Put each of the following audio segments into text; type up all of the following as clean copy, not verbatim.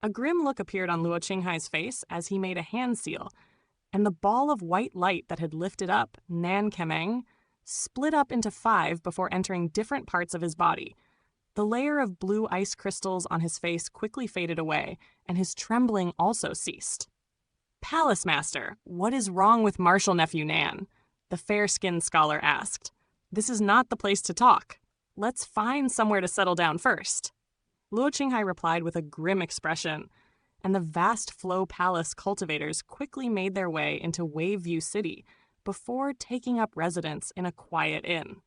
A grim look appeared on Luo Qinghai's face as he made a hand seal, and the ball of white light that had lifted up, Nan Kemeng, split up into 5 before entering different parts of his body. The layer of blue ice crystals on his face quickly faded away, and his trembling also ceased. "Palace Master, what is wrong with Martial Nephew Nan?" the fair-skinned scholar asked. "This is not the place to talk. Let's find somewhere to settle down first." Luo Qinghai replied with a grim expression, and the vast Flow Palace cultivators quickly made their way into Waveview City before taking up residence in a quiet inn.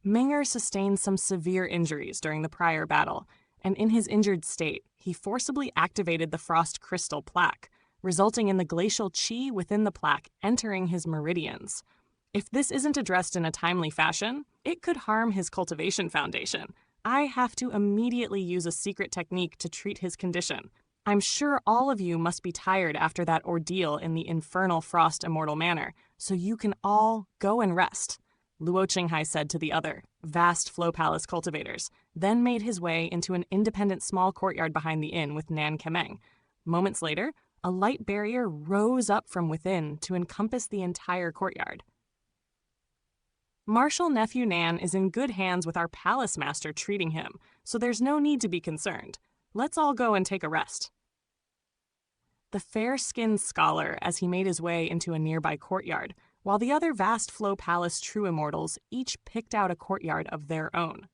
Minger sustained some severe injuries during the prior battle, and in his injured state, he forcibly activated the frost crystal plaque, resulting in the glacial qi within the plaque entering his meridians. If this isn't addressed in a timely fashion, it could harm his cultivation foundation. I have to immediately use a secret technique to treat his condition. I'm sure all of you must be tired after that ordeal in the infernal Frost Immortal Manor, so you can all go and rest, Luo Qinghai said to the other, vast Flow Palace cultivators, then made his way into an independent small courtyard behind the inn with Nan Kemeng. Moments later, a light barrier rose up from within to encompass the entire courtyard. Martial Nephew Nan is in good hands with our palace master treating him, so there's no need to be concerned. Let's all go and take a rest. The fair-skinned scholar, as he made his way into a nearby courtyard, while the other vast Flow Palace true immortals each picked out a courtyard of their own.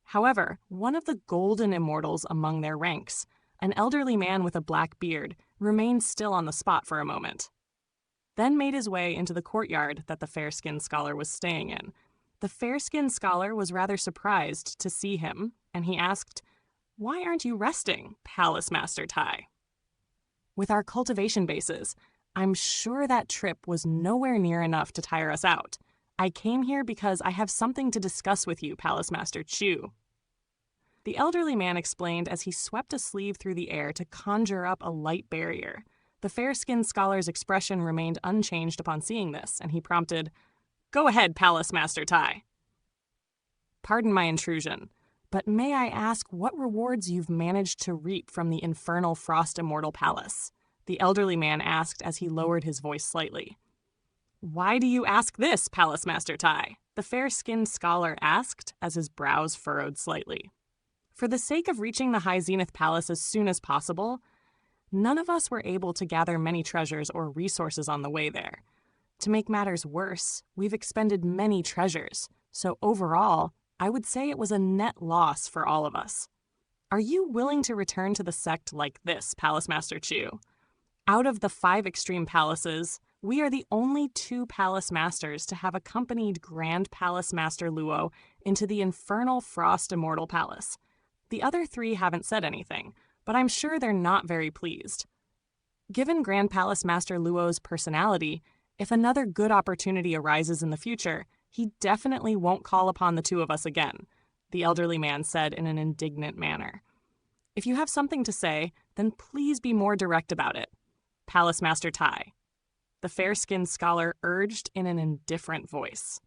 However, one of the golden immortals among their ranks, an elderly man with a black beard, remained still on the spot for a moment, then made his way into the courtyard that the fair-skinned scholar was staying in. The fair-skinned scholar was rather surprised to see him, and he asked, "Why aren't you resting, Palace Master Tai?" "With our cultivation bases, I'm sure that trip was nowhere near enough to tire us out. I came here because I have something to discuss with you, Palace Master Chu." The elderly man explained as he swept a sleeve through the air to conjure up a light barrier. The fair-skinned scholar's expression remained unchanged upon seeing this, and he prompted, "Go ahead, Palace Master Tai." "Pardon my intrusion, but may I ask what rewards you've managed to reap from the infernal Frost Immortal Palace?" the elderly man asked as he lowered his voice slightly. "Why do you ask this, Palace Master Tai?" the fair-skinned scholar asked as his brows furrowed slightly. "For the sake of reaching the High Zenith Palace as soon as possible, none of us were able to gather many treasures or resources on the way there. To make matters worse, we've expended many treasures, so overall, I would say it was a net loss for all of us. Are you willing to return to the sect like this, Palace Master Chu? Out of the 5 extreme palaces, we are the only 2 palace masters to have accompanied Grand Palace Master Luo into the infernal Frost Immortal Palace. The other 3 haven't said anything, but I'm sure they're not very pleased. Given Grand Palace Master Luo's personality, if another good opportunity arises in the future, he definitely won't call upon the 2 of us again," the elderly man said in an indignant manner. "If you have something to say, then please be more direct about it. Palace Master Tai," the fair-skinned scholar urged in an indifferent voice.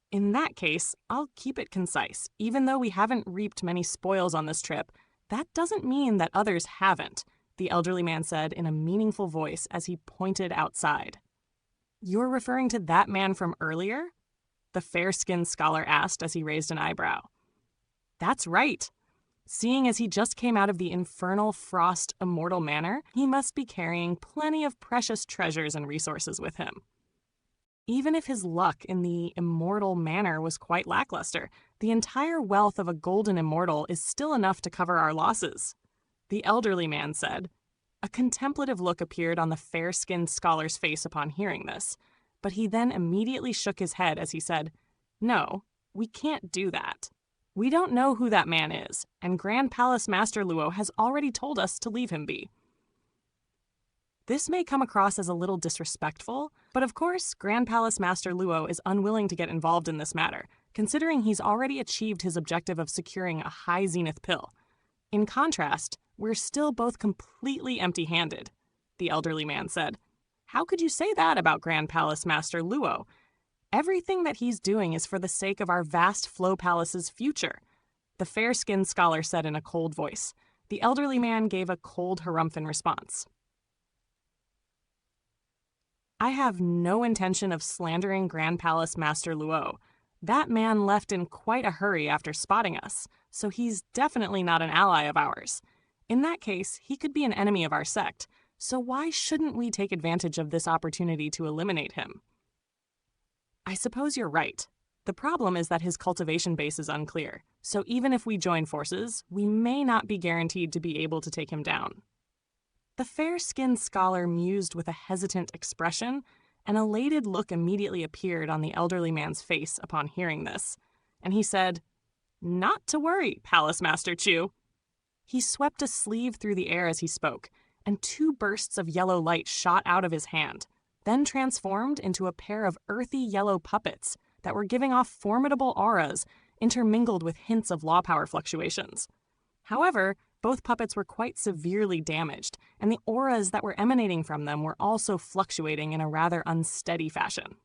"In that case, I'll keep it concise. Even though we haven't reaped many spoils on this trip, that doesn't mean that others haven't," the elderly man said in a meaningful voice as he pointed outside. "You're referring to that man from earlier?" the fair-skinned scholar asked as he raised an eyebrow. "That's right. Seeing as he just came out of the infernal Frost Immortal Manor, he must be carrying plenty of precious treasures and resources with him. Even if his luck in the Immortal Manor was quite lackluster, the entire wealth of a golden immortal is still enough to cover our losses," the elderly man said. A contemplative look appeared on the fair-skinned scholar's face upon hearing this, but he then immediately shook his head as he said, "No, we can't do that. We don't know who that man is, and Grand Palace Master Luo has already told us to leave him be." This may come across as a little disrespectful, but of course, Grand Palace Master Luo is unwilling to get involved in this matter, considering he's already achieved his objective of securing a high zenith pill. In contrast, we're still both completely empty-handed, the elderly man said. "How could you say that about Grand Palace Master Luo? Everything that he's doing is for the sake of our vast Flow Palace's future," the fair-skinned scholar said in a cold voice. The elderly man gave a cold harumphin response. I have no intention of slandering Grand Palace Master Luo. That man left in quite a hurry after spotting us, so he's definitely not an ally of ours. In that case, he could be an enemy of our sect, so why shouldn't we take advantage of this opportunity to eliminate him? I suppose you're right. The problem is that his cultivation base is unclear, so even if we join forces, we may not be guaranteed to be able to take him down. The fair-skinned scholar mused with a hesitant expression. An elated look immediately appeared on the elderly man's face upon hearing this, and he said, "Not to worry, Palace Master Chu." He swept a sleeve through the air as he spoke, and 2 bursts of yellow light shot out of his hand, then transformed into a pair of earthy yellow puppets that were giving off formidable auras intermingled with hints of law power fluctuations. However, both puppets were quite severely damaged, and the auras that were emanating from them were also fluctuating in a rather unsteady fashion.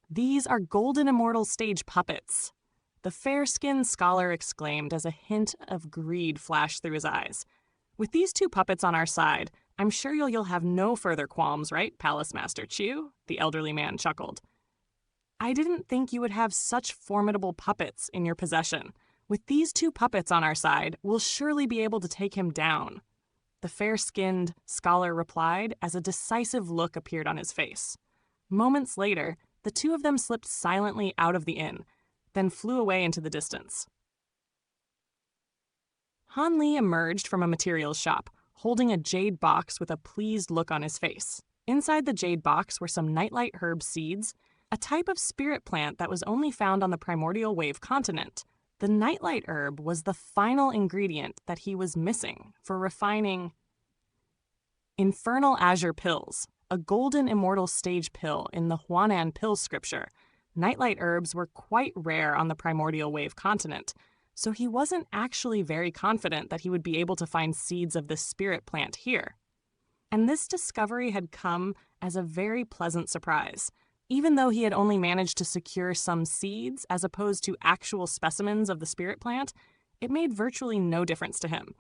"These are golden immortal stage puppets," the fair-skinned scholar exclaimed as a hint of greed flashed through his eyes. "With these 2 puppets on our side, I'm sure you'll have no further qualms, right, Palace Master Chu?" the elderly man chuckled. "I didn't think you would have such formidable puppets in your possession. With these 2 puppets on our side, we'll surely be able to take him down," the fair-skinned scholar replied as a decisive look appeared on his face. Moments later, the 2 of them slipped silently out of the inn, then flew away into the distance. Han Li emerged from a materials shop, holding a jade box with a pleased look on his face. Inside the jade box were some nightlight herb seeds, a type of spirit plant that was only found on the primordial wave continent. The nightlight herb was the final ingredient that he was missing for refining infernal azure pills, a golden immortal stage pill in the Huanan pill scripture. Nightlight herbs were quite rare on the primordial wave continent, so he wasn't actually very confident that he would be able to find seeds of this spirit plant here. And this discovery had come as a very pleasant surprise. Even though he had only managed to secure some seeds as opposed to actual specimens of the spirit plant, it made virtually no difference to him.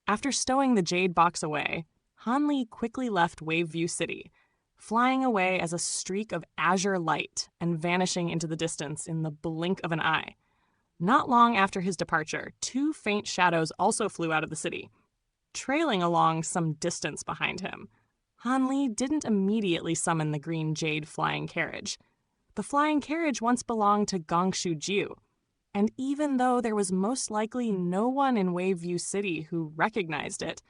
After stowing the jade box away, Han Li quickly left Waveview City, flying away as a streak of azure light and vanishing into the distance in the blink of an eye. Not long after his departure, 2 faint shadows also flew out of the city, trailing along some distance behind him. Han Li didn't immediately summon the green jade flying carriage. The flying carriage once belonged to Gongshu Jiu, and even though there was most likely no one in Waveview City who recognized it,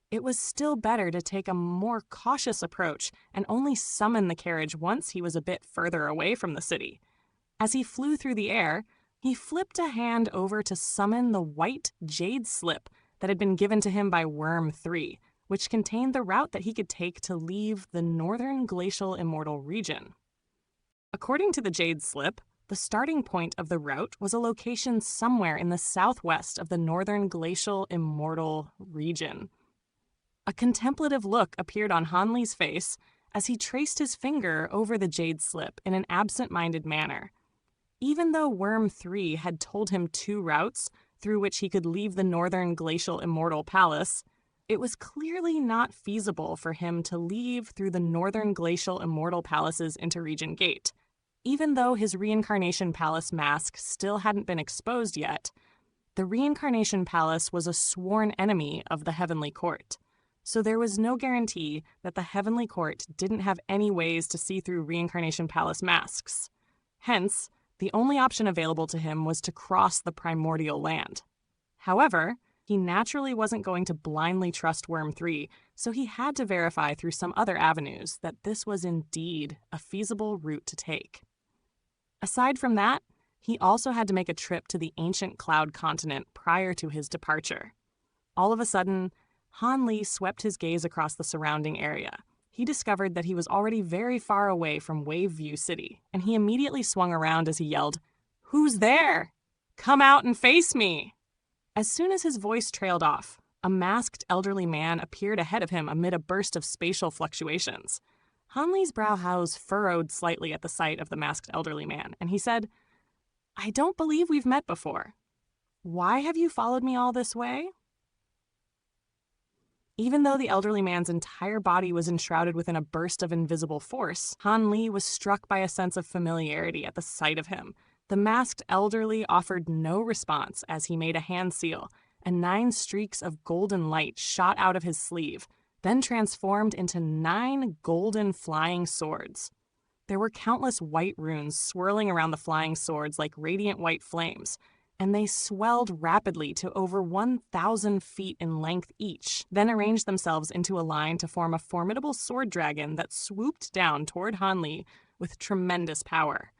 it was still better to take a more cautious approach and only summon the carriage once he was a bit further away from the city. As he flew through the air, he flipped a hand over to summon the white jade slip that had been given to him by Worm 3, which contained the route that he could take to leave the northern glacial immortal region. According to the jade slip, the starting point of the route was a location somewhere in the southwest of the northern glacial immortal region. A contemplative look appeared on Han Li's face as he traced his finger over the jade slip in an absent-minded manner. Even though Worm 3 had told him 2 routes through which he could leave the northern glacial immortal palace, it was clearly not feasible for him to leave through the northern glacial immortal palace's interregion gate. Even though his reincarnation palace mask still hadn't been exposed yet, the reincarnation palace was a sworn enemy of the heavenly court, so there was no guarantee that the heavenly court didn't have any ways to see through reincarnation palace masks. Hence, the only option available to him was to cross the primordial land. However, he naturally wasn't going to blindly trust Worm 3, so he had to verify through some other avenues that this was indeed a feasible route to take. Aside from that, he also had to make a trip to the ancient cloud continent prior to his departure. All of a sudden, Han Li swept his gaze across the surrounding area. He discovered that he was already very far away from Waveview City, and he immediately swung around as he yelled, "Who's there? Come out and face me!" As soon as his voice trailed off, a masked elderly man appeared ahead of him amid a burst of spatial fluctuations. Han Li's brows furrowed slightly at the sight of the masked elderly man, and he said, "I don't believe we've met before. Why have you followed me all this way?" Even though the elderly man's entire body was enshrouded within a burst of invisible force, Han Li was struck by a sense of familiarity at the sight of him. The masked elderly offered no response as he made a hand seal, and 9 streaks of golden light shot out of his sleeve, then transformed into 9 golden flying swords. There were countless white runes swirling around the flying swords like radiant white flames, and they swelled rapidly to over 1,000 feet in length each, then arranged themselves into a line to form a formidable sword dragon that swooped down toward Han Li with tremendous power.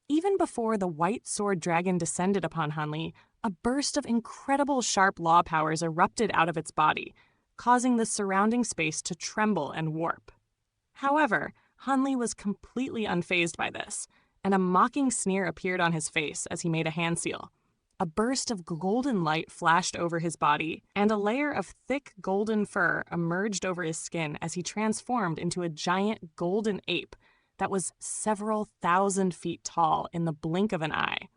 Even before the white sword dragon descended upon Han Li, a burst of incredible sharp law powers erupted out of its body, causing the surrounding space to tremble and warp. However, Han Li was completely unfazed by this, and a mocking sneer appeared on his face as he made a hand seal. A burst of golden light flashed over his body, and a layer of thick golden fur emerged over his skin as he transformed into a giant golden ape that was several thousand feet tall in the blink of an eye.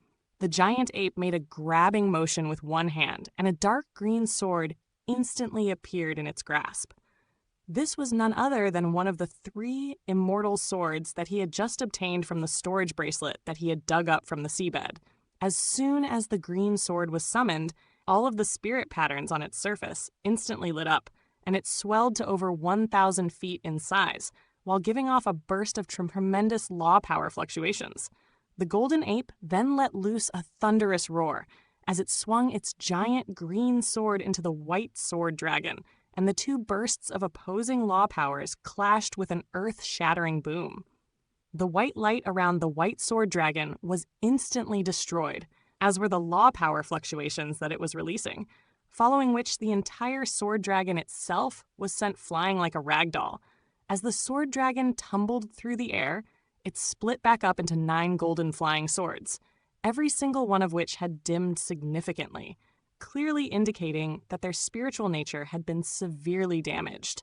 The giant ape made a grabbing motion with one hand, and a dark green sword instantly appeared in its grasp. This was none other than one of the 3 immortal swords that he had just obtained from the storage bracelet that he had dug up from the seabed. As soon as the green sword was summoned, all of the spirit patterns on its surface instantly lit up, and it swelled to over 1,000 feet in size, while giving off a burst of tremendous law power fluctuations. The golden ape then let loose a thunderous roar as it swung its giant green sword into the white sword dragon, and the 2 bursts of opposing law powers clashed with an earth-shattering boom. The white light around the white sword dragon was instantly destroyed, as were the law power fluctuations that it was releasing, following which the entire sword dragon itself was sent flying like a ragdoll. As the sword dragon tumbled through the air, it split back up into 9 golden flying swords, every single one of which had dimmed significantly, clearly indicating that their spiritual nature had been severely damaged.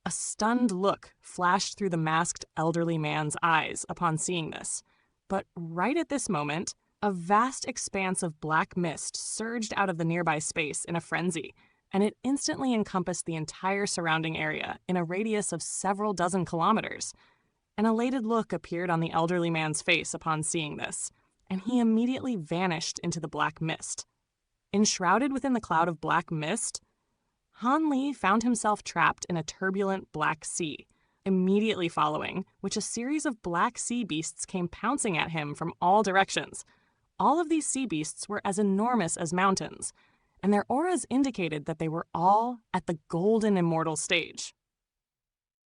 A stunned look flashed through the masked elderly man's eyes upon seeing this, but right at this moment, a vast expanse of black mist surged out of the nearby space in a frenzy, and it instantly encompassed the entire surrounding area in a radius of several dozen kilometers. An elated look appeared on the elderly man's face upon seeing this, and he immediately vanished into the black mist. Enshrouded within the cloud of black mist, Han Li found himself trapped in a turbulent black sea, immediately following which a series of black sea beasts came pouncing at him from all directions. All of these sea beasts were as enormous as mountains, and their auras indicated that they were all at the golden immortal stage.